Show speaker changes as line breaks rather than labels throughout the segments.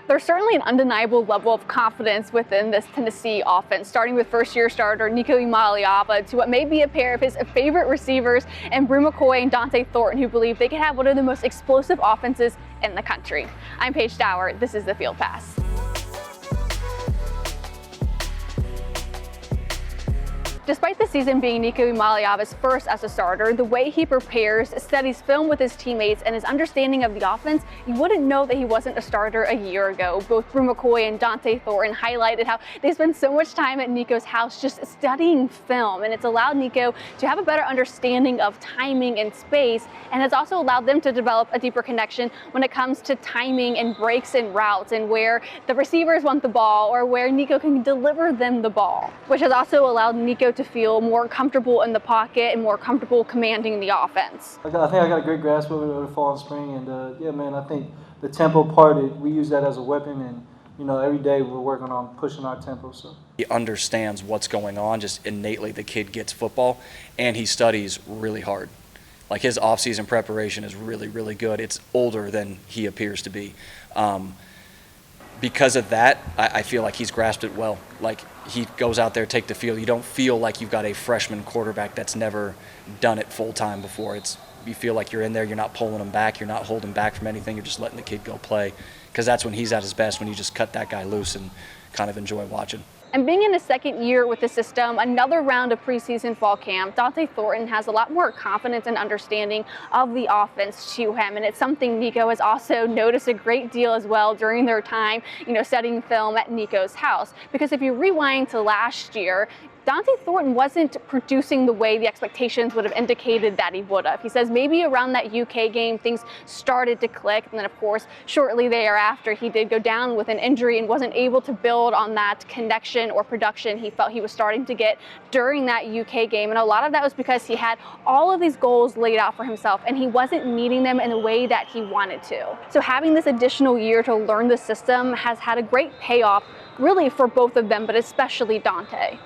There's certainly an undeniable level of confidence within this Tennessee offense, starting with first-year starter Nico Iamaleava to what may be a pair of his favorite receivers and Bru McCoy and Dante, who believe they could have one of the most explosive offenses in the country. I'm Paige Dower. This is the Field Pass. Despite the season being Nico Iamaleava's first as a starter, the way he prepares, studies film with his teammates, and his understanding of the offense, you wouldn't know that he wasn't a starter a year ago. Both Bru McCoy and Dante highlighted how they spend so much time at Nico's house just studying film, and it's allowed Nico to have a better understanding of timing and space, and it's also allowed them to develop a deeper connection when it comes to timing and breaks and routes and where the receivers want the ball or where Nico can deliver them the ball, which has also allowed Nico to feel more comfortable in the pocket and more comfortable commanding the offense.
I think I got a great grasp of it over the fall and spring, and yeah, man, I think the tempo part, we use that as a weapon, and every day we're working on pushing our tempo. So
he understands what's going on, just innately the kid gets football, and he studies really hard. Like his off-season preparation is really, really good. It's older than he appears to be. Because of that, I feel like he's grasped it well. Like he goes out there, take the field. You don't feel like you've got a freshman quarterback that's never done it full time before. You feel like you're in there, you're not pulling him back, you're not holding back from anything, you're just letting the kid go play. Because that's when he's at his best, when you just cut that guy loose and kind of enjoy watching.
And being in his second year with the system, another round of preseason fall camp, Dante has a lot more confidence and understanding of the offense to him. And it's something Nico has also noticed a great deal as well during their time, studying film at Nico's house. Because if you rewind to last year, Dante wasn't producing the way the expectations would have indicated that he would have. He says maybe around that UK game, things started to click. And then, of course, shortly thereafter, he did go down with an injury and wasn't able to build on that connection or production he felt he was starting to get during that UK game. And a lot of that was because he had all of these goals laid out for himself, and he wasn't meeting them in the way that he wanted to. So having this additional year to learn the system has had a great payoff, really, for both of them, but especially Dante.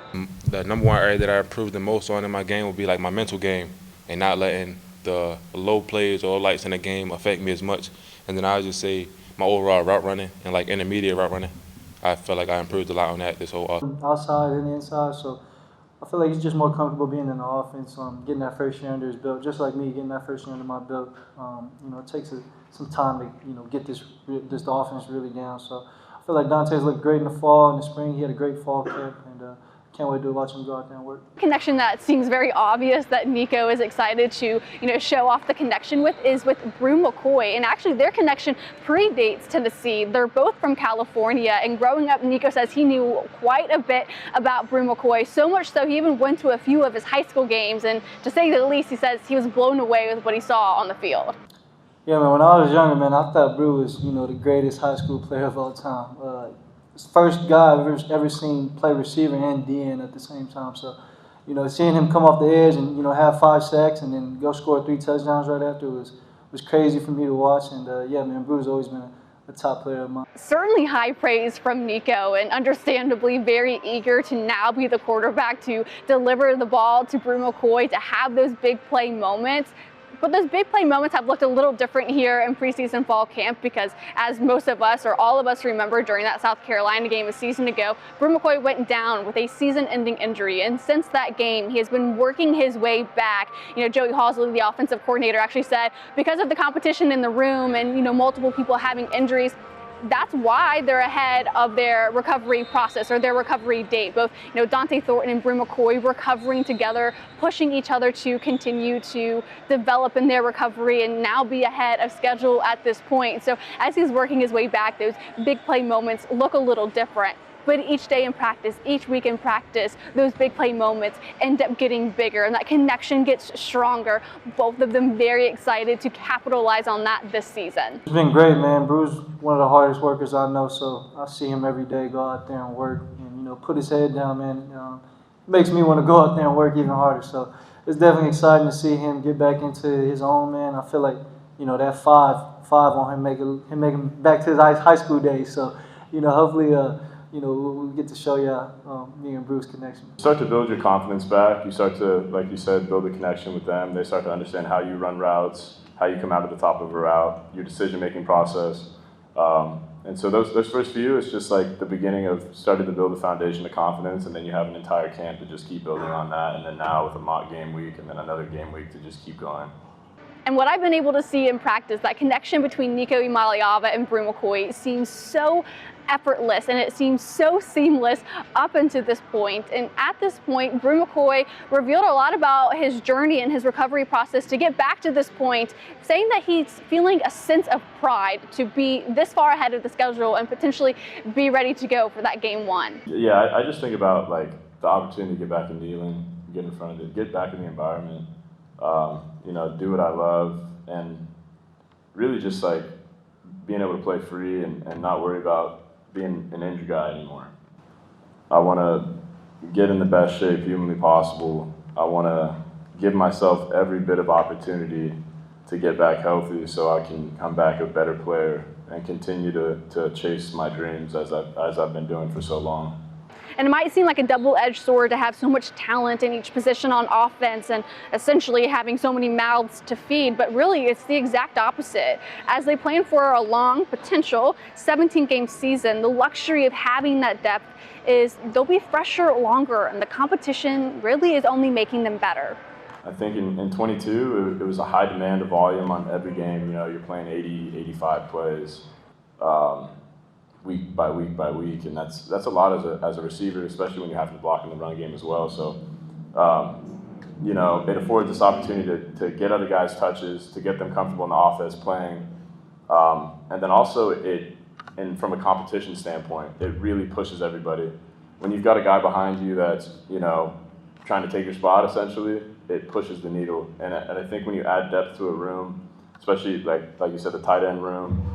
The number one area that I improved the most on in my game would be like my mental game and not letting the low plays or lights in the game affect me as much. And then I would just say my overall route running and like intermediate route running, I felt like I improved a lot on that this whole offseason.
Outside and inside, so I feel like he's just more comfortable being in the offense, getting that first year under his belt, just like me getting that first year under my belt. It takes some time to get this offense really down. So I feel like Dante's looked great in the fall and the spring. He had a great fall camp, and can't wait to watch him go out there and work.
Connection that seems very obvious that Nico is excited to show off the connection is with Bru McCoy, and actually their connection predates Tennessee. They're both from California, and growing up, Nico says he knew quite a bit about Bru McCoy, so much so he even went to a few of his high school games, and to say the least, he says he was blown away with what he saw on the field.
Yeah, man, when I was younger, man, I thought Bru was, the greatest high school player of all time. First guy I've ever seen play receiver and DN at the same time. So, seeing him come off the edge and, have 5 sacks and then go score 3 touchdowns right after was crazy for me to watch. And, yeah, man, Bru's always been a top player of mine.
Certainly high praise from Nico, and understandably very eager to now be the quarterback to deliver the ball to Bru McCoy, to have those big play moments. But those big play moments have looked a little different here in preseason fall camp because, as most of us or all of us remember, during that South Carolina game a season ago, Bru McCoy went down with a season-ending injury. And since that game, he has been working his way back. Joey Halsley, the offensive coordinator, actually said because of the competition in the room and, multiple people having injuries, that's why they're ahead of their recovery process or their recovery date. Both, Dante and Bru McCoy recovering together, pushing each other to continue to develop in their recovery and now be ahead of schedule at this point. So as he's working his way back, those big play moments look a little different. But each day in practice, each week in practice, those big play moments end up getting bigger and that connection gets stronger. Both of them very excited to capitalize on that this season.
It's been great, man. Bru's one of the hardest workers I know, so I see him every day go out there and work and, put his head down, man. It makes me want to go out there and work even harder. So it's definitely exciting to see him get back into his own, man. I feel like, that five on him, make him back to his high school days. So, hopefully, we'll get to show you me and Bru's connection.
You start to build your confidence back. You start to, like you said, build a connection with them. They start to understand how you run routes, how you come out at the top of a route, your decision-making process. And so those first few, it's just like the beginning of starting to build the foundation of confidence, and then you have an entire camp to just keep building on that, and then now with a mock game week and then another game week to just keep going.
And what I've been able to see in practice, that connection between Nico Iamaleava and Bru McCoy seems so effortless, and it seems so seamless up until this point. And at this point, Bru McCoy revealed a lot about his journey and his recovery process to get back to this point, saying that he's feeling a sense of pride to be this far ahead of the schedule and potentially be ready to go for that game one.
Yeah, I just think about like the opportunity to get back in kneeling, get in front of it, get back in the environment, you know, do what I love, and really just like being able to play free and not worry about being an injured guy anymore. I want to get in the best shape humanly possible. I want to give myself every bit of opportunity to get back healthy so I can come back a better player and continue to chase my dreams as I've been doing for so long.
And it might seem like a double-edged sword to have so much talent in each position on offense and essentially having so many mouths to feed, but really it's the exact opposite. As they plan for a long, potential 17-game season, the luxury of having that depth is they'll be fresher longer, and the competition really is only making them better.
I think in 22, it was a high demand of volume on every game. You know, you're playing 80, 85 plays. Week by week by week, and that's a lot as a receiver, especially when you have to block in the run game as well. So, you know, it affords this opportunity to get other guys touches, to get them comfortable in the offense playing, and then also and from a competition standpoint, it really pushes everybody. When you've got a guy behind you that's, you know, trying to take your spot, essentially, it pushes the needle. And I think when you add depth to a room, especially like you said, the tight end room,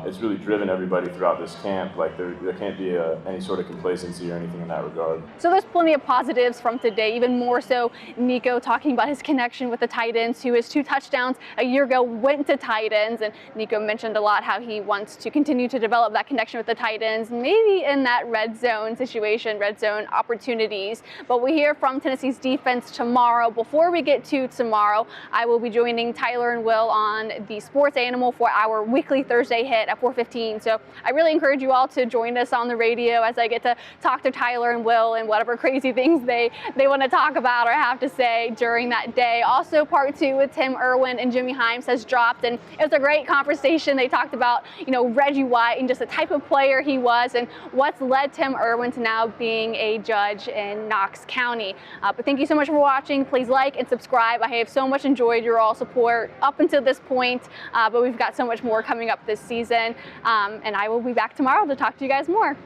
it's really driven everybody throughout this camp. Like there can't be any sort of complacency or anything in that regard.
So there's plenty of positives from today, even more so Nico talking about his connection with the tight ends, who his 2 touchdowns a year ago went to tight ends. And Nico mentioned a lot how he wants to continue to develop that connection with the tight ends, maybe in that red zone situation, red zone opportunities. But we hear from Tennessee's defense tomorrow. Before we get to tomorrow, I will be joining Tyler and Will on the Sports Animal for our weekly Thursday hit at 4:15. So I really encourage you all to join us on the radio as I get to talk to Tyler and Will and whatever crazy things they want to talk about or have to say during that day. Also, part 2 with Tim Irwin and Jimmy Himes has dropped, and it was a great conversation. They talked about, you know, Reggie White and just the type of player he was and what's led Tim Irwin to now being a judge in Knox County. But thank you so much for watching. Please like and subscribe. I have so much enjoyed your all support up until this point, but we've got so much more coming up this season. And I will be back tomorrow to talk to you guys more.